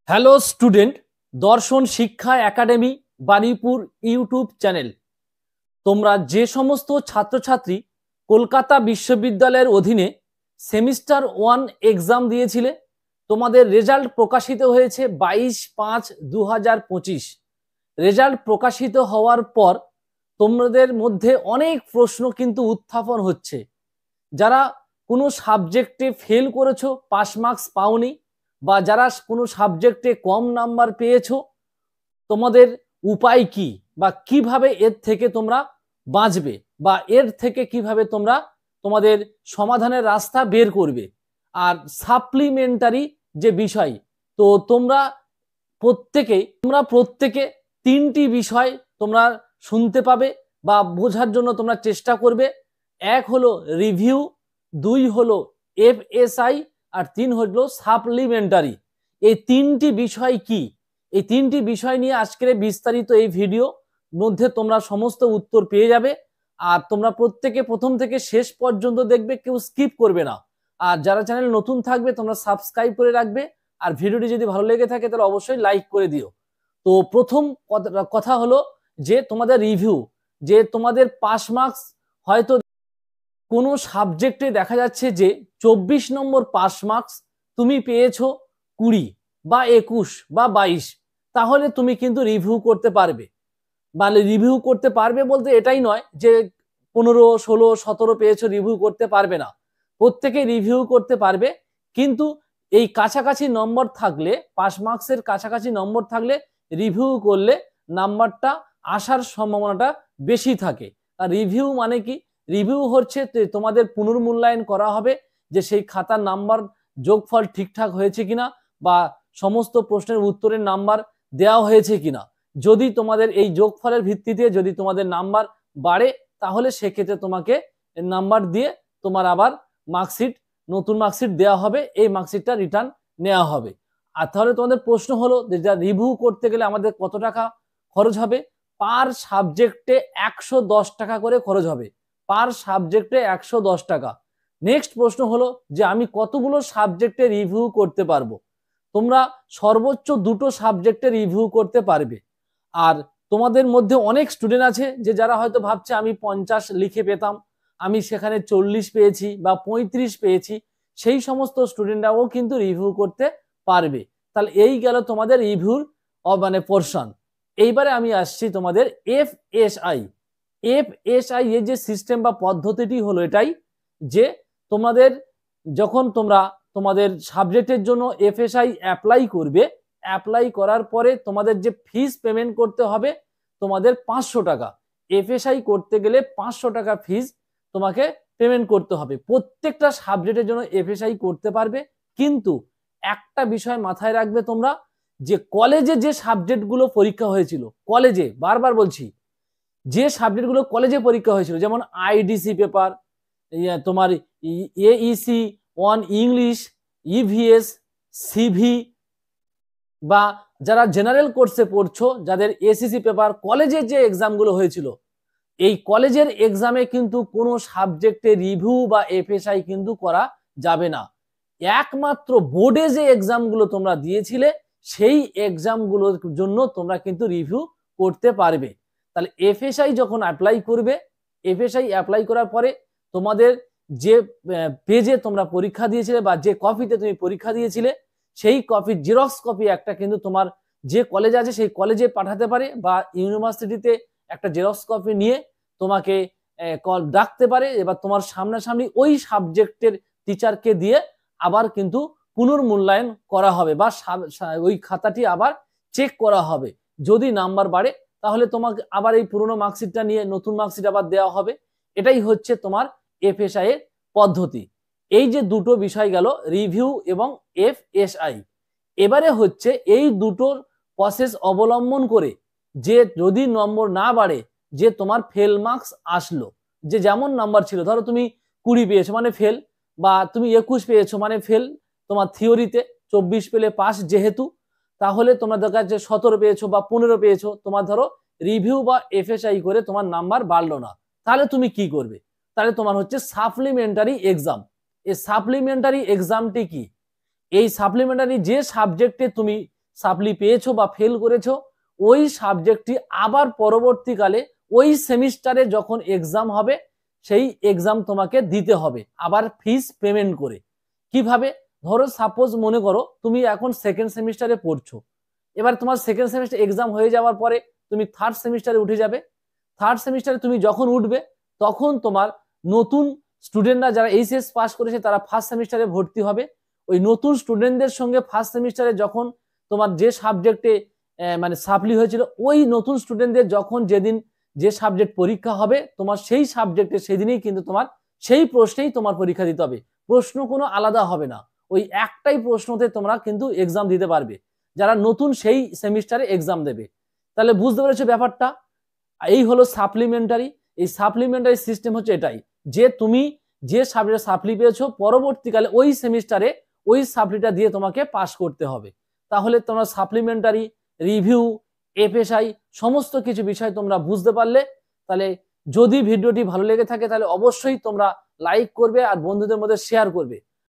Hello student, দর্শন শিক্ষা academy Baruipur YouTube channel. তোমরা যে সমস্ত ছাত্রছাত্রী কলকাতা বিশ্ববিদ্যালয়ের অধীনে সেমিস্টার 1 এক্সাম দিয়েছিলে, তোমাদের রেজাল্ট প্রকাশিত হয়েছে 22/5/2025। রেজাল্ট প্রকাশিত হওয়ার পর তোমাদের মধ্যে অনেক প্রশ্ন কিন্তু উত্থাপন হচ্ছে। যারা কোনো সাবজেক্টে ফেল করেছো, পাস মার্কস পাওনি, বা যারা কোনো সাবজেক্টে কম নাম্বার পেয়েছো, তোমাদের উপায় কি, বা কিভাবে এর থেকে তোমরা বাঁচবে, বা এর থেকে কিভাবে তোমরা তোমাদের সমাধানের রাস্তা বের করবে। আর সাপ্লিমেন্টারি যে বিষয়, তো তোমরা প্রত্যেকে 3টি বিষয় তোমরা শুনতে পাবে বা বোঝার জন্য তোমরা চেষ্টা করবে। এক হলো রিভিউ, 2 হলো এফএসআই, আর 3 হলো সাপ্লিমেন্টারি। এই 3টি বিষয় কি, এই 3টি বিষয় নিয়ে আজকের বিস্তারিত এই ভিডিও মধ্যে তোমরা সমস্ত উত্তর পেয়ে যাবে। আর তোমরা প্রত্যেকে প্রথম থেকে শেষ পর্যন্ত দেখবে, কেউ স্কিপ করবে না। আর যারা চ্যানেল নতুন থাকবে তোমরা সাবস্ক্রাইব করে রাখবে। আর ভিডিওটি যদি ভালো লেগে থাকে তাহলে অবশ্যই লাইক করে দিও। তো প্রথম কথা হলো যে তোমাদের রিভিউ, যে তোমাদের পাস মার্কস হয়তো কোনো সাবজেক্টে দেখা যাচ্ছে যে 24 নম্বর পাস মার্কস তুমি পেয়েছো 20 বা 21 বা 22, তাহলে তুমি কিন্তু রিভিউ করতে পারবে। মানে রিভিউ করতে পারবে বলতে এটাই নয় যে 15, 16, 17 পেয়েছো রিভিউ করতে পারবে না। প্রত্যেকে রিভিউ করতে পারবে, কিন্তু এই কাছাকাছি নম্বর থাকলে, পাস মার্কসের কাছাকাছি নম্বর থাকলে রিভিউ করলে নাম্বারটা আসার সম্ভাবনাটা বেশি থাকে। আর রিভিউ মানে কি? রিভিউ হচ্ছে তোমাদের পুনর্মূল্যায়ন করা হবে যে সেই খাতার নাম্বার যোগফল ঠিকঠাক হয়েছে কিনা, বা সমস্ত প্রশ্নের উত্তরের নাম্বার দেওয়া হয়েছে কিনা। যদি তোমাদের এই যোগফলের ভিত্তিতে যদি তোমাদের নাম্বার বাড়ে, তাহলে সেক্ষেত্রে তোমাকে নাম্বার দিয়ে তোমার আবার মার্কশিট, নতুন মার্কশিট দেওয়া হবে, এই মার্কশিটটা রিটার্ন নেওয়া হবে। আর তাহলে তোমাদের প্রশ্ন হলো যে রিভিউ করতে গেলে আমাদের কত টাকা খরচ হবে? পার সাবজেক্টে 110 টাকা করে খরচ হবে। পার সাবজেক্টে 110 টাকা। নেক্সট প্রশ্ন হলো যে আমি কতগুলো সাবজেক্টে রিভিউ করতে পারবো? তোমরা সর্বোচ্চ 2টো সাবজেক্টে রিভিউ করতে পারবে। আর তোমাদের মধ্যে অনেক স্টুডেন্ট আছে যে যারা হয়তো ভাবছে আমি 50 লিখে পেতাম, আমি সেখানে 40 পেয়েছি বা 35 পেয়েছি, সেই সমস্ত স্টুডেন্টরাও কিন্তু রিভিউ করতে পারবে। তাহলে এই গেল তোমাদের রিভিউর মানে পোরশন। এইবারে আমি আসছি তোমাদের এফএসআই। এফএসআই এর যে সিস্টেম বা পদ্ধতিটি হলো এটাই, যে তোমাদের যখন তোমরা তোমাদের সাবজেক্টের জন্য এফএসআই অ্যাপ্লাই করবে, অ্যাপ্লাই করার পরে তোমাদের যে ফিস পেমেন্ট করতে হবে তোমাদের 500 টাকা। এফএসআই করতে গেলে 500 টাকা ফিস তোমাকে পেমেন্ট করতে হবে। প্রত্যেকটা সাবজেক্টের জন্য এফএসআই করতে পারবে, কিন্তু একটা বিষয় মাথায় রাখবে তোমরা, যে কলেজে যে সাবজেক্টগুলো পরীক্ষা হয়েছিল, কলেজে বারবার বলছি, যে সাবজেক্টগুলো কলেজে পরীক্ষা হয়েছিল, যেমন আইডিসি পেপার, তোমার এইসি 1 ইংলিশ, ইভিএস, সিভি, বা যারা জেনারেল কোর্সে পড়ছো যাদের এসিসি পেপার, কলেজের যে এক্সামগুলো হয়েছিল, এই কলেজের এক্সামে কিন্তু কোনো সাবজেক্টে রিভিউ বা এফএসআই কিন্তু করা যাবে না। একমাত্র বোর্ডে যে এক্সামগুলো তোমরা দিয়েছিলে সেই এক্সামগুলোর জন্য তোমরা কিন্তু রিভিউ করতে পারবে। তাহলে এফএসআই যখন অ্যাপ্লাই করবে, এফএসআই অ্যাপ্লাই করার পরে তোমাদের যে পেজে তোমরা পরীক্ষা দিয়েছিলে বা যে কপিতে তুমি পরীক্ষা দিয়েছিলে, সেই কপির জেরক্স কপি একটা কিন্তু তোমার যে কলেজ আছে সেই কলেজে পাঠাতে পারে, বা ইউনিভার্সিটিতে একটা জেরক্স কপি নিয়ে তোমাকে ডাকতে পারে। এবার তোমার সামনাসামনি ওই সাবজেক্টের টিচারকে দিয়ে আবার কিন্তু পুনর্মূল্যায়ন করা হবে, বা ওই খাতাটি আবার চেক করা হবে। যদি নাম্বার বাড়ে তাহলে তোমাকে আবার এই পুরনো মার্কশিটটা নিয়ে নতুন মার্কশিট আবার দেওয়া হবে। এটাই হচ্ছে তোমার এফএসআই এর পদ্ধতি। এই যে দুটো বিষয় গেল, রিভিউ এবং এফএসআই। এবারে হচ্ছে এই দুটোর প্রসেস অবলম্বন করে যে যদি নম্বর না বাড়ে, যে তোমার ফেল মার্কস আসলো, যে যেমন নাম্বার ছিল, ধরো তুমি 20 পেয়েছো মানে ফেল, বা তুমি 21 পেয়েছো মানে ফেল, তোমার থিওরিতে 24 পেলে পাস যেহেতু, তাহলে তোমার দেখা যাচ্ছে 17 পেয়েছো বা 15 পেয়েছো, তোমার ধরো রিভিউ বা এফএসআই করে তোমার নাম্বার বাড়লো না, তাহলে তুমি কি করবে? তাহলে তোমার হচ্ছে সাপ্লিমেন্টারি এক্সাম। এই সাপ্লিমেন্টারি এক্সামটি কি? এই সাপ্লিমেন্টারি যে সাবজেক্টে তুমি সাপ্লি পেয়েছো বা ফেল করেছো, ওই সাবজেক্টটি আবার পরবর্তীকালে ওই সেমিস্টারে যখন এক্সাম হবে সেই এক্সাম তোমাকে দিতে হবে আবার ফিস পেমেন্ট করে। কিভাবে? ধরো সাপোজ মনে করো তুমি এখন সেকেন্ড সেমিস্টারে পড়ছো, এবার তোমার সেকেন্ড সেমিস্টার এক্সাম হয়ে যাওয়ার পরে তুমি থার্ড সেমিস্টারে উঠে যাবে। থার্ড সেমিস্টারে তুমি যখন উঠবে তখন তোমার নতুন স্টুডেন্টরা যারা এইচএস পাস করেছে তারা ফার্স্ট সেমিস্টারে ভর্তি হবে। ওই নতুন স্টুডেন্টদের সঙ্গে ফার্স্ট সেমিস্টারে যখন তোমার যে সাবজেক্টে মানে সাপ্লি হয়েছিল, ওই নতুন স্টুডেন্টদের যখন যেদিন যে সাবজেক্ট পরীক্ষা হবে তোমার সেই সাবজেক্টে সেদিনই কিন্তু তোমার সেই প্রশ্নেই তোমার পরীক্ষা দিতে হবে, প্রশ্ন কোনো আলাদা হবে না, ওই একটাই প্রশ্নতে তোমরা কিন্তু এক্সাম দিতে পারবে যারা নতুন সেই সেমিস্টারে এক্সাম দেবে। তাহলে বুঝতে পেরেছো ব্যাপারটা? এই হলো সাপ্লিমেন্টারি। এই সাপ্লিমেন্টারি সিস্টেম হচ্ছে এটাই, যে তুমি যে সাবজেক্টে সাপ্লি পেয়েছো পরবর্তীকালে ওই সেমিস্টারে ওই সাপ্লিটা দিয়ে তোমাকে পাস করতে হবে। তাহলে তোমরা সাপ্লিমেন্টারি, রিভিউ, এফএসআই সমস্ত কিছু বিষয় তোমরা বুঝতে পারলে। তাহলে যদি ভিডিওটি ভালো লেগে থাকে তাহলে অবশ্যই তোমরা লাইক করবে আর বন্ধুদের মধ্যে শেয়ার করবে।